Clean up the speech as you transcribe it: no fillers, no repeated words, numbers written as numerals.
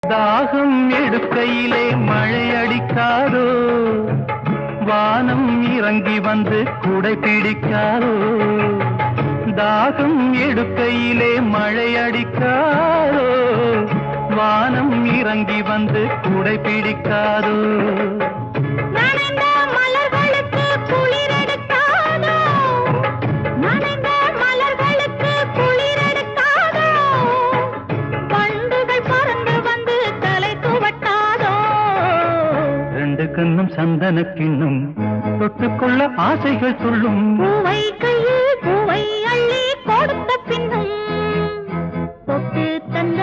தாகம் எடுக்கையிலே மழை அடிக்காதோ, வானம் இறங்கி வந்து குடை பிடிக்காதோ. தாகம் எடுக்கையிலே மழை அடிக்காதோ, வானம் இறங்கி வந்து குடை பிடிக்காதோ. கண்ணும் சந்தன கிண்ணும் தொட்டுக்கொள்ள ஆசைகள் சொல்லும். பூவை கையில் பூவை அள்ளி கொடுத்த பின்னும் தொட்டு தந்த